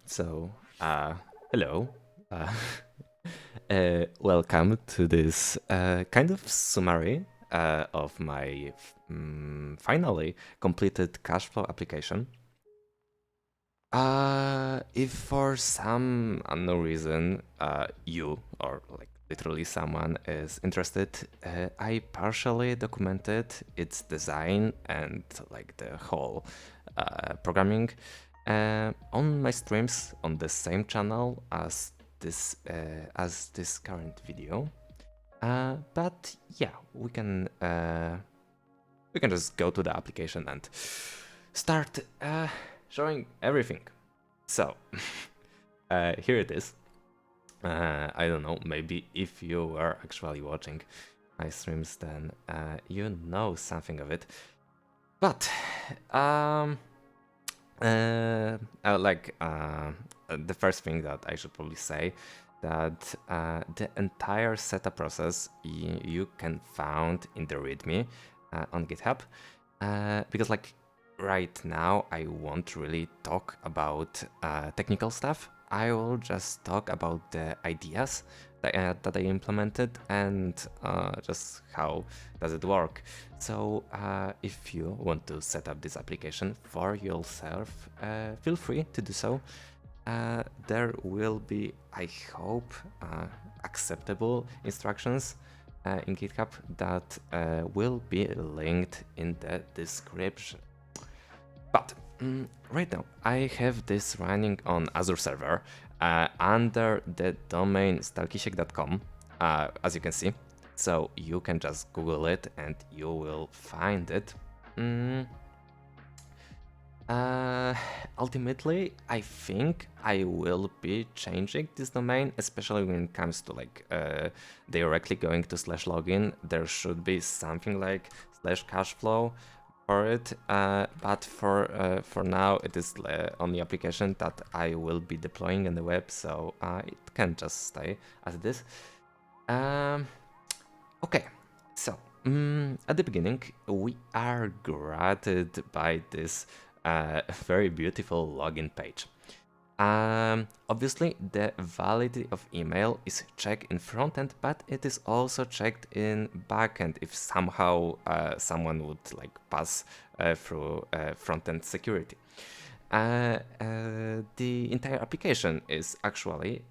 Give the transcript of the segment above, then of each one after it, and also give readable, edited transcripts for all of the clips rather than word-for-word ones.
So, hello. Uh, Welcome to this kind of summary of my finally completed CashFlow application. If for some unknown reason you or like literally someone is interested, I partially documented its design and like the whole programming on my streams on the same channel as this current video. But yeah, we can just go to the application and start showing everything. So here it is. I don't know, maybe if you were actually watching my streams, then you know something of it. But the first thing that I should probably say that the entire setup process you can found in the README on GitHub, because like right now I won't really talk about technical stuff. I will just talk about the ideas that I implemented and just how does it work. So if you want to set up this application for yourself, feel free to do so. There will be, I hope, acceptable instructions in GitHub that will be linked in the description. But right now I have this running on Azure server under the domain stalkisiek.com, as you can see. So you can just Google it and you will find it. Ultimately, I think I will be changing this domain, especially when it comes to like directly going to /login. There should be something like /cashflow for it, but for now it is the only application that I will be deploying in the web, so it can just stay as it is. Okay, so at the beginning we are greeted by this very beautiful login page. Obviously, the validity of email is checked in frontend, but it is also checked in backend if somehow someone would like pass through frontend security. The entire application is actually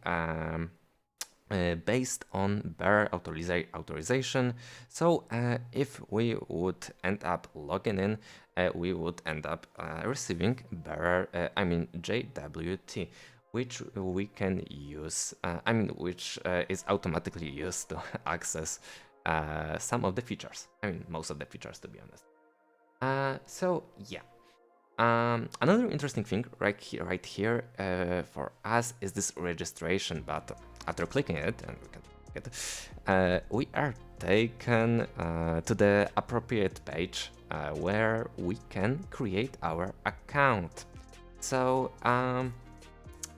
based on bearer authorization. So if we would end up logging in, we would end up receiving bearer, JWT, which we can use, which is automatically used to access some of the features. Most of the features, to be honest. So yeah. Another interesting thing right here for us is this registration button. After clicking it, and we can click it, we are taken to the appropriate page where we can create our account. So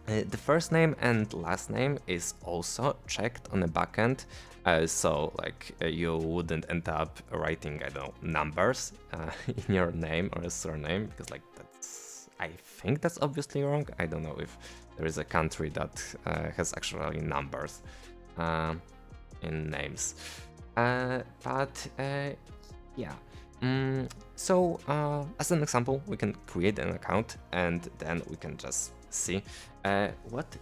the first name and last name is also checked on the backend, so like you wouldn't end up writing, I don't know, numbers in your name or a surname, because like I think that's obviously wrong. I don't know if there is a country that has actually numbers in names, but yeah. So as an example, we can create an account and then we can just see what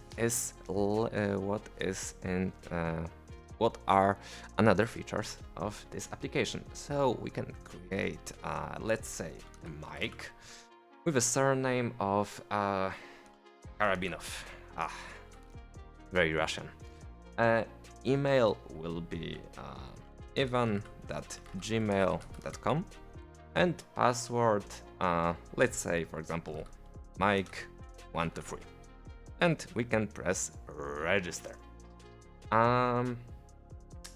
are another features of this application. So we can create, let's say, Mike with a surname of Karabinov. Very Russian. Email will be ivan.gmail.com, and password, let's say, for example, Mike123, and we can press register.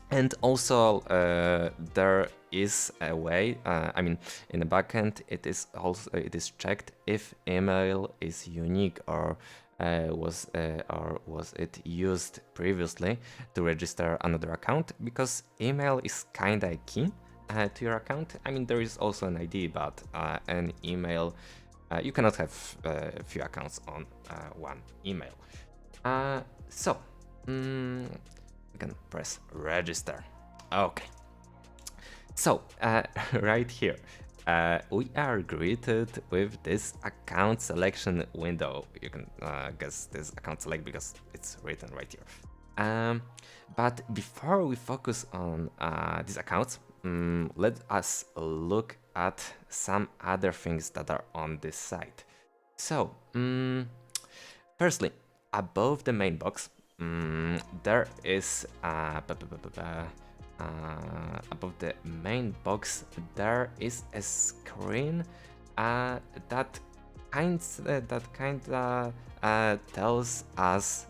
And also there is a way, in the backend it is checked if email is unique or was it used previously to register another account, because email is kinda key to your account. There is also an ID, but an email You cannot have a few accounts on one email. So we can press register. Okay. So right here, we are greeted with this account selection window. You can guess this account select because it's written right here. But before we focus on these accounts, let us look at some other things that are on this site. So, firstly, above the main box, there is above the main box there is a screen that kinda tells us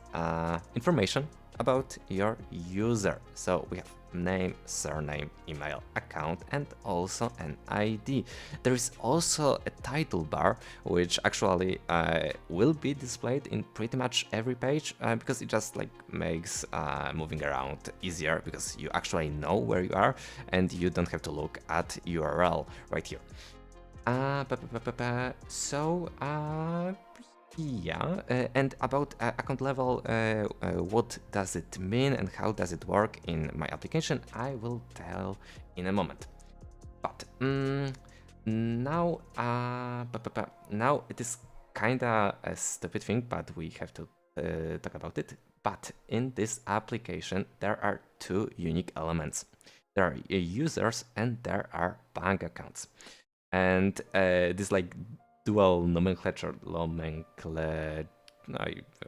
information about your user. So we have name, surname, email, account, and also an ID. There is also a title bar, which actually will be displayed in pretty much every page because it just like makes moving around easier because you actually know where you are and you don't have to look at URL right here. So yeah, and about account level, what does it mean and how does it work in my application, I will tell in a moment. But now, now it is kinda a stupid thing, but we have to talk about it. But in this application, there are two unique elements. There are users and there are bank accounts. And this like dual nomenclature,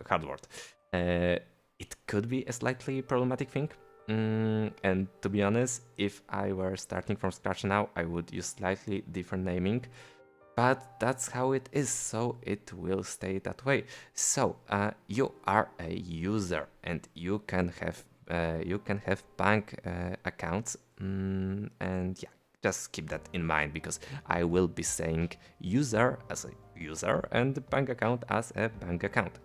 hard word. It could be a slightly problematic thing. And to be honest, if I were starting from scratch now, I would use slightly different naming. But that's how it is, so it will stay that way. So you are a user, and you can have bank accounts, and yeah. Just keep that in mind because I will be saying user as a user and bank account as a bank account.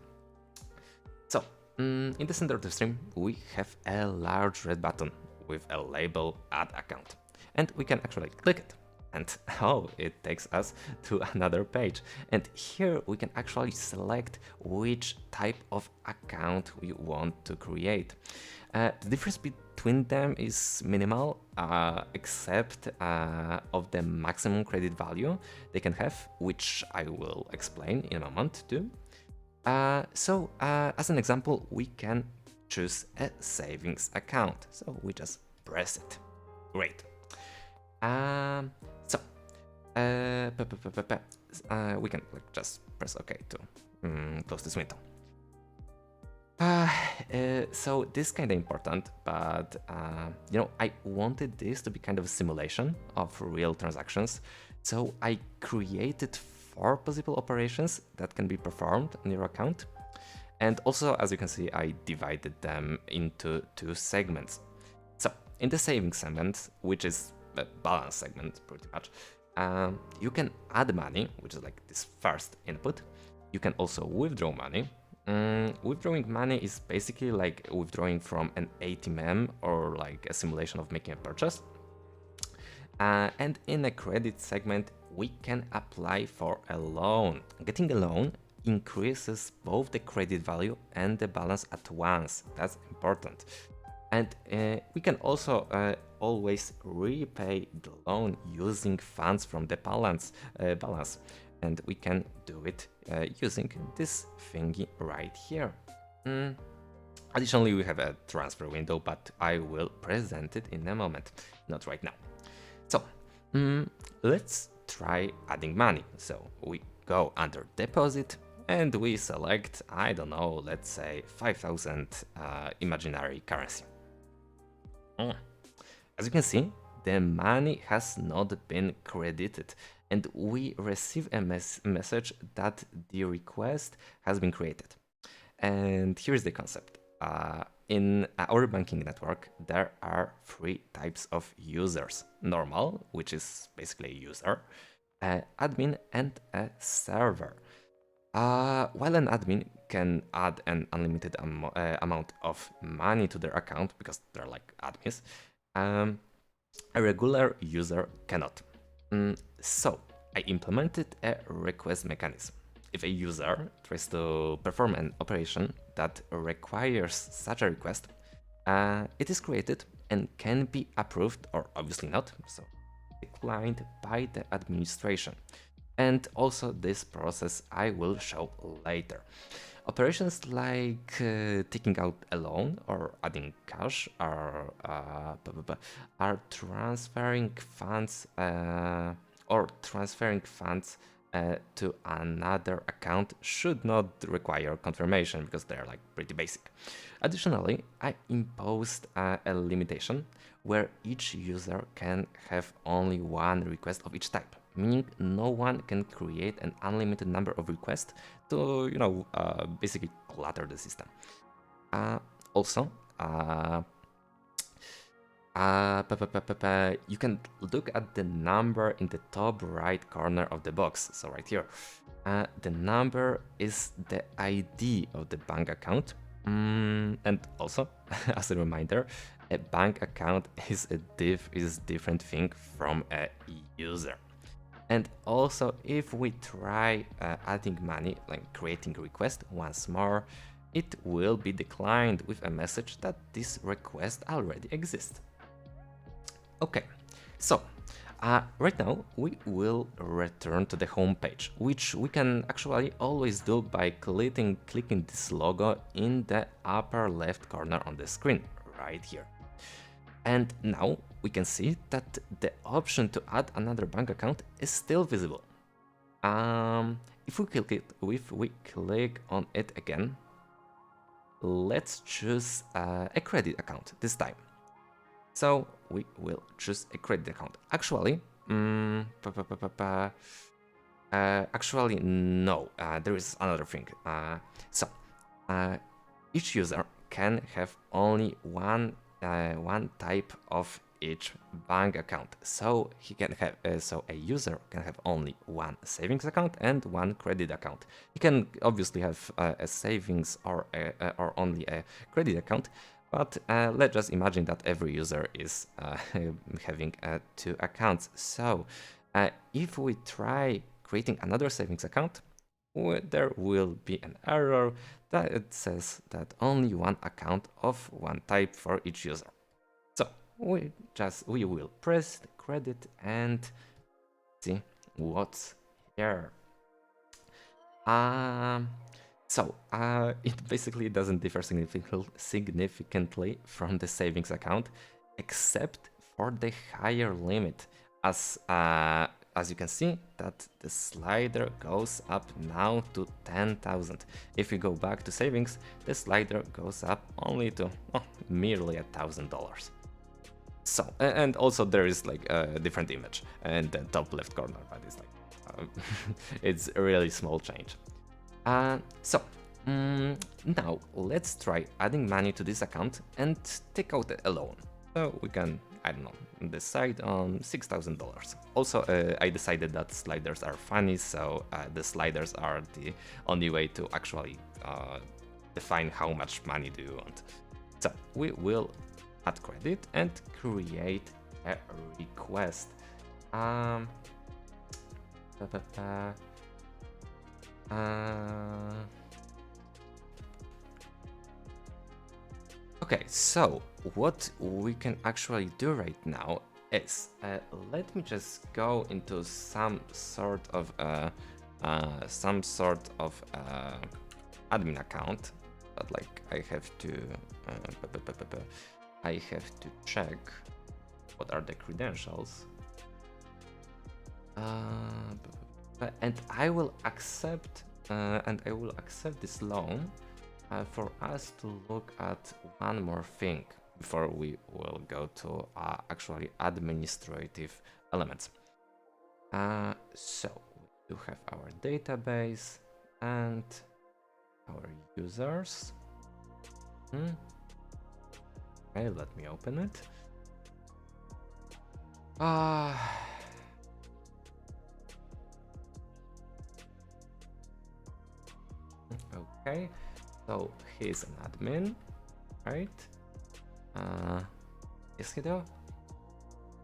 So, in the center of the stream, we have a large red button with a label add account. And we can actually click it. And oh, it takes us to another page. And here we can actually select which type of account we want to create. The difference between them is minimal, except of the maximum credit value they can have, which I will explain in a moment too. So as an example, we can choose a savings account. So we just press it. Great. So we can like just press OK to close this window. So this is kind of important, but you know, I wanted this to be kind of a simulation of real transactions. So I created 4 possible operations that can be performed on your account. And also, as you can see, I divided them into 2 segments. So in the savings segment, which is a balance segment pretty much, you can add money, which is like this first input. You can also withdraw money. Withdrawing money is basically like withdrawing from an ATM or like a simulation of making a purchase. And in a credit segment, we can apply for a loan. Getting a loan increases both the credit value and the balance at once. That's important. And we can also always repay the loan using funds from the balance. And we can do it using this thingy right here. Additionally, we have a transfer window, but I will present it in a moment, not right now. So let's try adding money. So we go under deposit and we select, I don't know, let's say 5,000 imaginary currency. As you can see, the money has not been credited and we receive a message that the request has been created. And here's the concept. In our banking network, there are 3 types of users. Normal, which is basically a user, admin, and a server. While an admin can add an unlimited amount of money to their account because they're like admins, a regular user cannot. So I implemented a request mechanism. If a user tries to perform an operation that requires such a request, it is created and can be approved or obviously not, so declined by the administration. And also this process I will show later. Operations like taking out a loan or adding cash are transferring funds to another account should not require confirmation because they're like pretty basic. Additionally, I imposed a limitation where each user can have only one request of each type, meaning no one can create an unlimited number of requests to, basically clutter the system. Also, you can look at the number in the top right corner of the box, so right here. The number is the ID of the bank account. And also, as a reminder, a bank account is a different thing from a user. And also, if we try adding money, like creating a request once more, it will be declined with a message that this request already exists. Okay, so right now we will return to the home page, which we can actually always do by clicking this logo in the upper left corner on the screen, right here. And now we can see that the option to add another bank account is still visible. If we click on it again, let's choose a credit account this time. So we will choose a credit account. Actually, actually no. There is another thing. Each user can have only one type of each bank account. So he can have a user can have only one savings account and one credit account. He can obviously have a savings or only a credit account. But let's just imagine that every user is having two accounts. So if we try creating another savings account, there will be an error that it says that only one account of one type for each user. So we will press the credit and see what's here. It basically doesn't differ significantly from the savings account, except for the higher limit, as you can see that the slider goes up now to 10,000. If we go back to savings, the slider goes up only to merely $1,000. So, and also there is like a different image in the top left corner, but it's like it's a really small change. Now let's try adding money to this account and take out a loan. So we can, I don't know, decide on $6,000. Also, I decided that sliders are funny, so the sliders are the only way to actually define how much money do you want. So we will add credit and create a request. Okay, so what we can actually do right now is let me just go into some sort of admin account, but like I have to check what are the credentials. And I will accept this loan for us to look at one more thing before we will go to actually administrative elements. So we do have our database and our users. Okay, let me open it. Okay, so he's an admin, right? Is he though?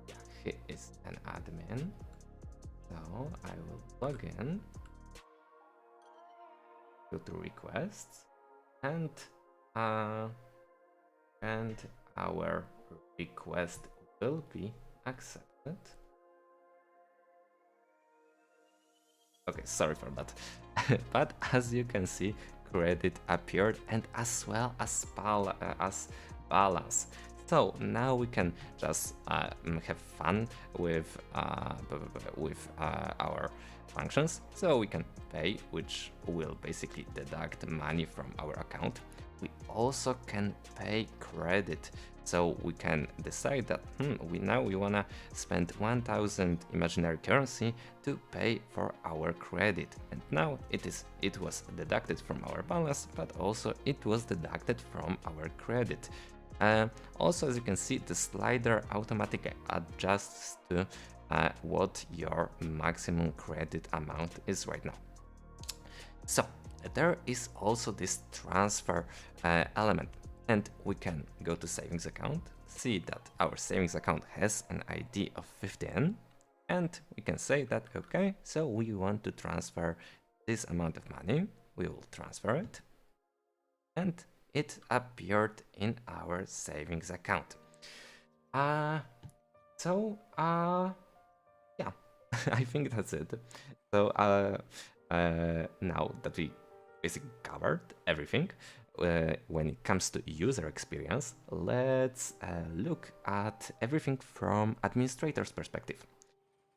Yeah, he is an admin. So I will log in, go to requests, and our request will be accepted. Okay, sorry for that. But as you can see, credit appeared, and as well as balance. So now we can just have fun with our functions. So we can pay, which will basically deduct money from our account. We also can pay credit. So we can decide that we wanna spend 1000 imaginary currency to pay for our credit. And now it was deducted from our balance, but also it was deducted from our credit. Also, as you can see, the slider automatically adjusts to what your maximum credit amount is right now. So there is also this transfer element, and we can go to savings account, see that our savings account has an ID of 15, and we can say that, okay, so we want to transfer this amount of money. We will transfer it, and it appeared in our savings account. Yeah, I think that's it. So now that we basically covered everything, when it comes to user experience, let's look at everything from administrator's perspective.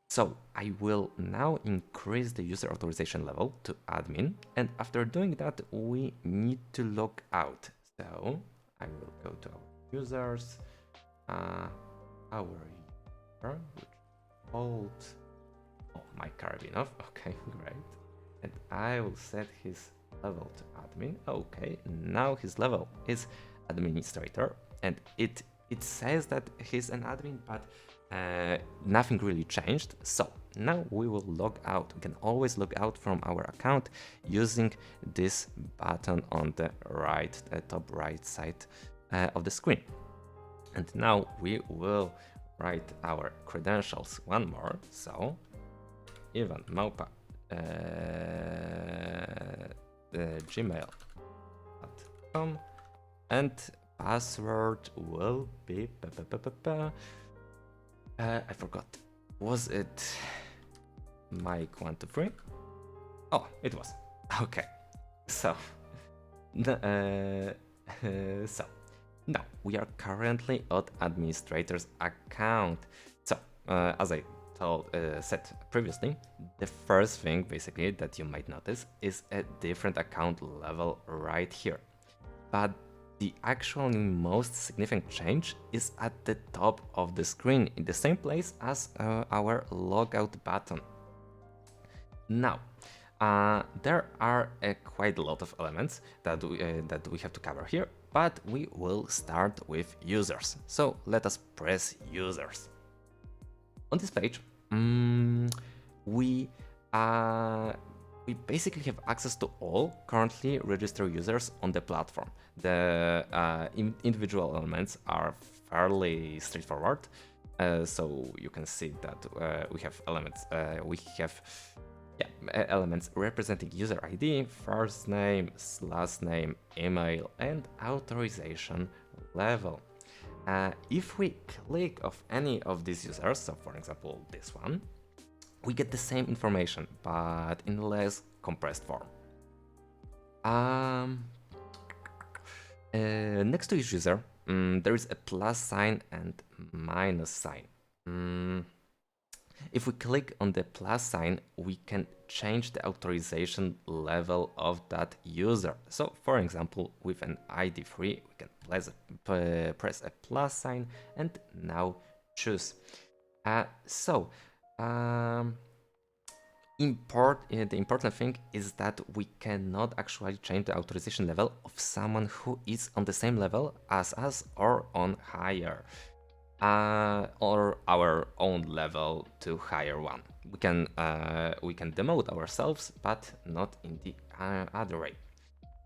So I will now increase the user authorization level to admin, and after doing that, we need to log out. So I will go to our users, our user, which holds my Karabinov. Okay, great. And I will set his level to admin. Okay, now his level is administrator, and it says that he's an admin, but nothing really changed. So now we will log out. We can always log out from our account using this button on the right, top right side of the screen. And now we will write our credentials one more. So Ivan Małpa gmail.com, and password will be I forgot. Was it Mike123? Oh, it was. Okay. So so now we are currently at administrator's account. So as I said previously, the first thing basically that you might notice is a different account level right here. But the actually most significant change is at the top of the screen, in the same place as our logout button. Now, there are quite a lot of elements that we have to cover here, but we will start with users. So let us press users. On this page, we basically have access to all currently registered users on the platform. The individual elements are fairly straightforward. So you can see that we have elements. Elements representing user ID, first name, last name, email, and authorization level. If we click of any of these users, so for example this one, we get the same information, but in less compressed form. Next to each user, there is a plus sign and minus sign. If we click on the plus sign, we can change the authorization level of that user. So, for example, with an ID 3, we can press a plus sign and now choose. The important thing is that we cannot actually change the authorization level of someone who is on the same level as us or on higher, or our own level to higher one. We can demote ourselves, but not in the other way.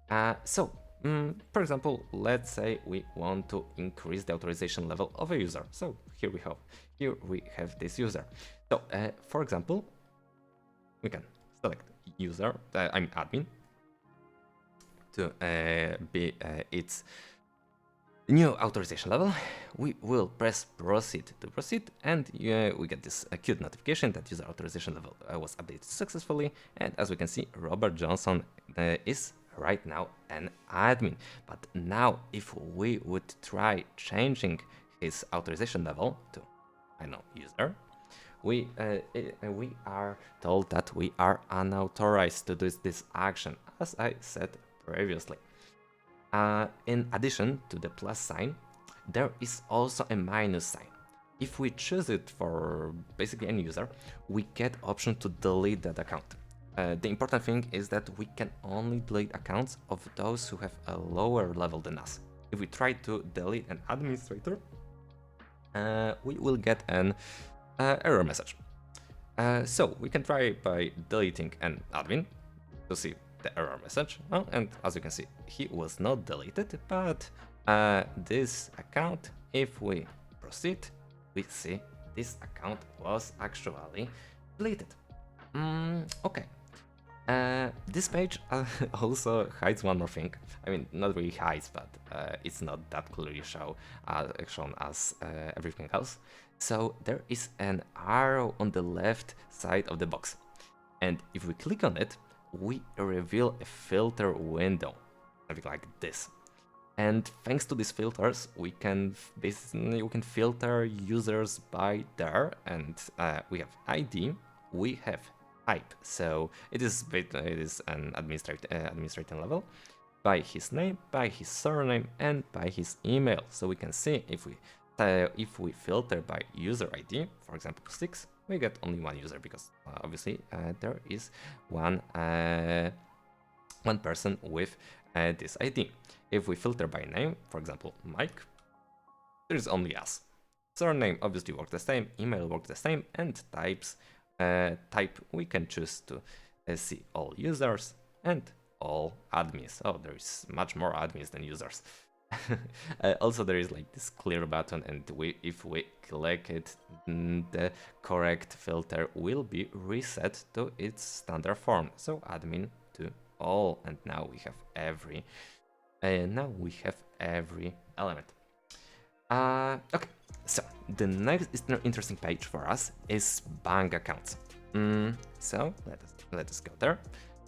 For example, let's say we want to increase the authorization level of a user. So here we have this user. So for example, we can select user, I mean admin, to be its new authorization level. We will press proceed to proceed, and we get this cute notification that user authorization level was updated successfully. And as we can see, Robert Johnson is right now an admin. But now if we would try changing his authorization level to, I know, user, we are told that we are unauthorized to do this action, as I said previously. In addition to the plus sign, there is also a minus sign. If we choose it for basically any user, we get option to delete that account. The important thing is that we can only delete accounts of those who have a lower level than us. If we try to delete an administrator, we will get an error message. So we can try by deleting an admin to see the error message. Oh, and as you can see, he was not deleted, but this account, if we proceed, we see this account was actually deleted. Okay. This page also hides one more thing. I mean, not really hides, but it's not that clearly shown as everything else. So there is an arrow on the left side of the box. And if we click on it, we reveal a filter window, something like this. And thanks to these filters, we can filter users by their, and we have ID, we have type, so it is an administrator level, by his name, by his surname, and by his email. So we can see if we filter by user ID, for example 6, we get only one user because obviously there is one person with this ID. If we filter by name, for example Mike, there is only us. Surname obviously works the same, email works the same, and type we can choose to see all users and all admins. Oh, there is much more admins than users. Also, there is like this clear button, and if we click it, the correct filter will be reset to its standard form. So admin to all, and now we have every element. Okay, so the next interesting page for us is bank accounts. So let us go there,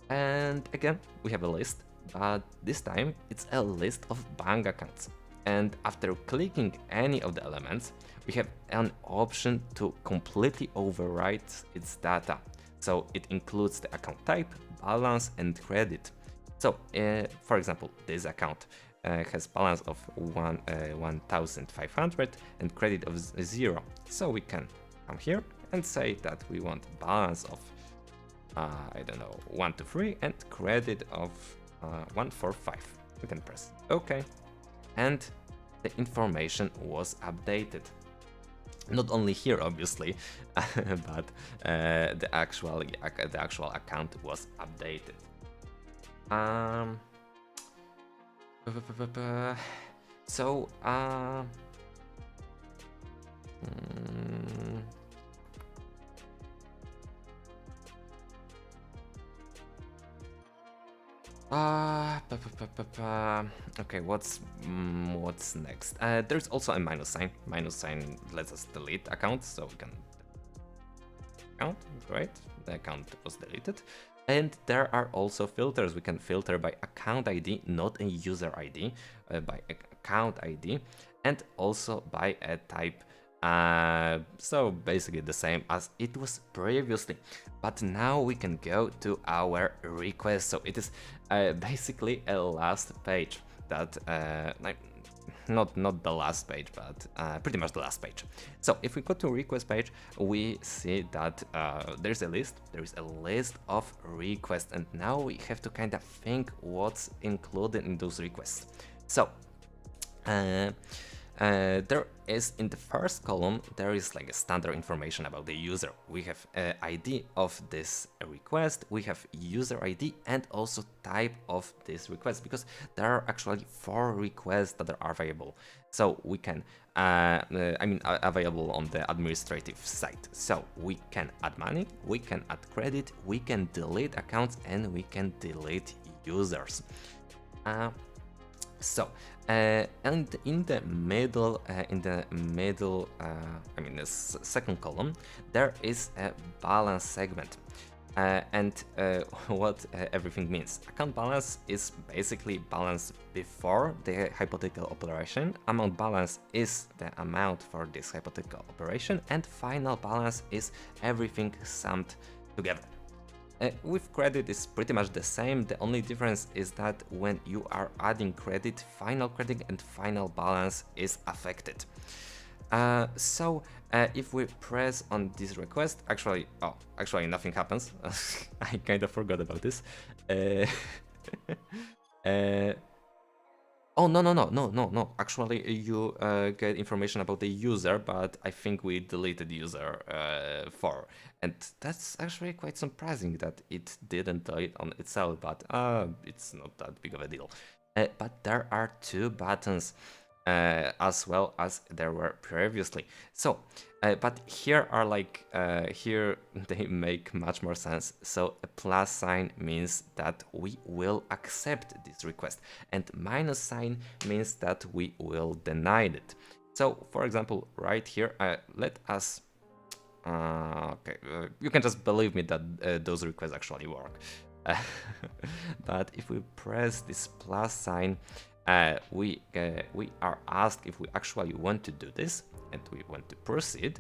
and again we have a list. But this time it's a list of bank accounts. And after clicking any of the elements, we have an option to completely overwrite its data. So it includes the account type, balance, and credit. So, for example, this account has balance of 1,500 and credit of 0. So we can come here and say that we want balance of, I don't know, 123 and credit of 145. We can press OK, and the information was updated. Not only here, obviously, but the actual account was updated. So okay, what's next? There's also a minus sign. Minus sign lets us delete accounts, so we can account. Great, the account was deleted. And there are also filters. We can filter by account ID, not a user ID, by account ID, and also by a type. So basically the same as it was previously, but now we can go to our request. So it is basically a last page that not the last page, but pretty much the last page. So if we go to request page, we see that there's a list of requests, and now we have to kind of think what's included in those requests. So there is, in the first column, there is like a standard information about the user. We have ID of this request, we have user ID, and also type of this request, because there are actually 4 requests that are available. So we can, available on the administrative side. So we can add money, we can add credit, we can delete accounts, and we can delete users. And in the middle, the second column, there is a balance segment. What everything means. Account balance is basically balance before the hypothetical operation, amount balance is the amount for this hypothetical operation, and final balance is everything summed together. With credit it's pretty much the same, the only difference is that when you are adding credit, final credit and final balance is affected. If we press on this request, actually nothing happens. I kind of forgot about this. Oh, no. Actually, you get information about the user, but I think we deleted user 4. And that's actually quite surprising that it didn't delete on itself, but it's not that big of a deal. But there are 2 buttons as well as there were previously. So, but here are here they make much more sense. So a plus sign means that we will accept this request, and minus sign means that we will deny it. So, for example, right here, let us. You can just believe me that those requests actually work. But if we press this plus sign, we are asked if we actually want to do this, and we want to proceed.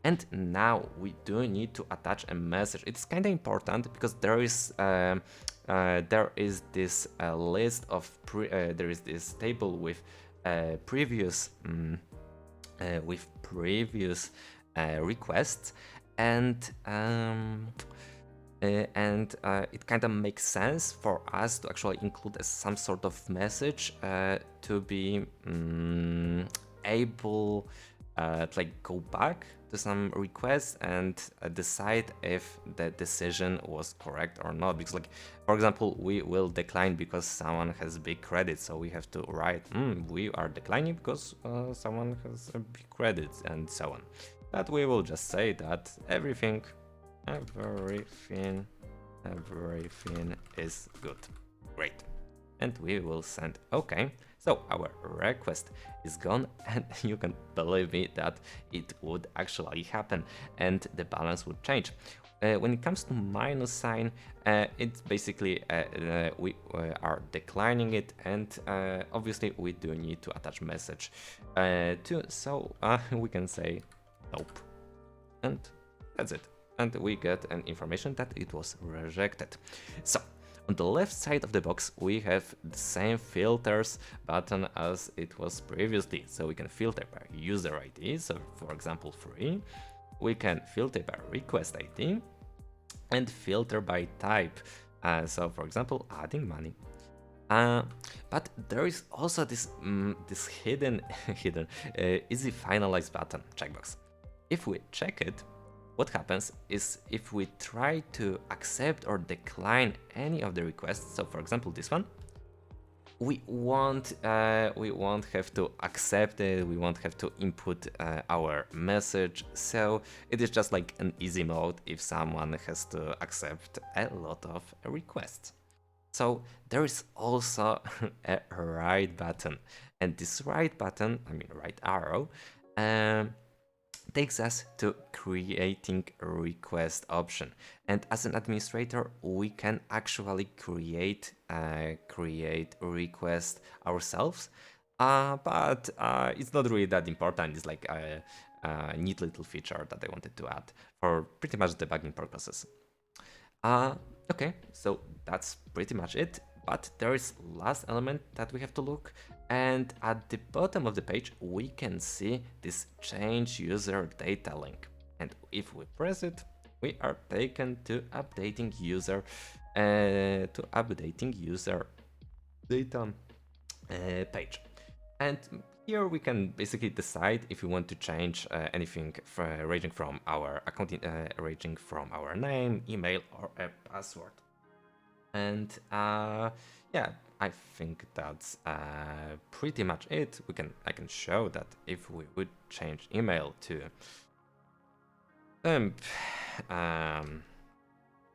And now we do need to attach a message. It's kind of important because there is this list of there is this table with previous requests, and it kind of makes sense for us to actually include some sort of message to be able to go back to some requests and decide if the decision was correct or not. Because, for example, we will decline because someone has big credit, so we have to write we are declining because someone has a big credit, and so on. But we will just say that everything is good. Great. And we will send OK. So our request is gone, and you can believe me that it would actually happen and the balance would change. When it comes to minus sign, it's basically we are declining it, and obviously we do need to attach message too. So we can say nope, and that's it. And we get an information that it was rejected. So on the left side of the box, we have the same filters button as it was previously. So we can filter by user ID, so for example free. We can filter by request ID and filter by type. So for example, adding money. But there is also this hidden easy finalize button checkbox. If we check it, what happens is if we try to accept or decline any of the requests, so for example this one, we won't have to accept it, we won't have to input our message, so it is just like an easy mode if someone has to accept a lot of requests. So there is also a right button, and this right button, right arrow, takes us to creating a request option. And as an administrator, we can actually create a request ourselves, but it's not really that important. It's like a neat little feature that I wanted to add for pretty much debugging purposes. Okay, so that's pretty much it. But there is last element that we have to look, and at the bottom of the page we can see this change user data link, and if we press it, we are taken to updating user data page. And here we can basically decide if we want to change anything ranging from our account, ranging from our name, email, or a password. And yeah, I think that's pretty much it. I can show that if we would change email to temp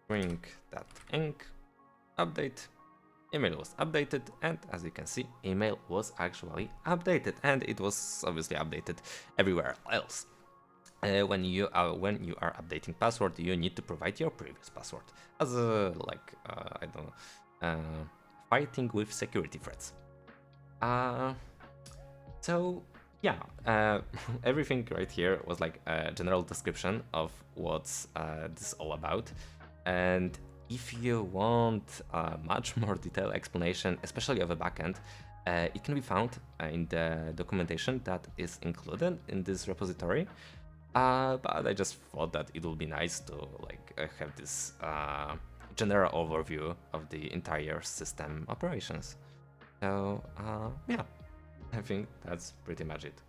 string.inc update, email was updated, and as you can see, email was actually updated, and it was obviously updated everywhere else. When you are updating password, you need to provide your previous password as a I don't know, fighting with security threats. So yeah, everything right here was like a general description of what's this all about, and if you want a much more detailed explanation, especially of a backend, it can be found in the documentation that is included in this repository. But I just thought that it would be nice to have this general overview of the entire system operations. So yeah, I think that's pretty much it.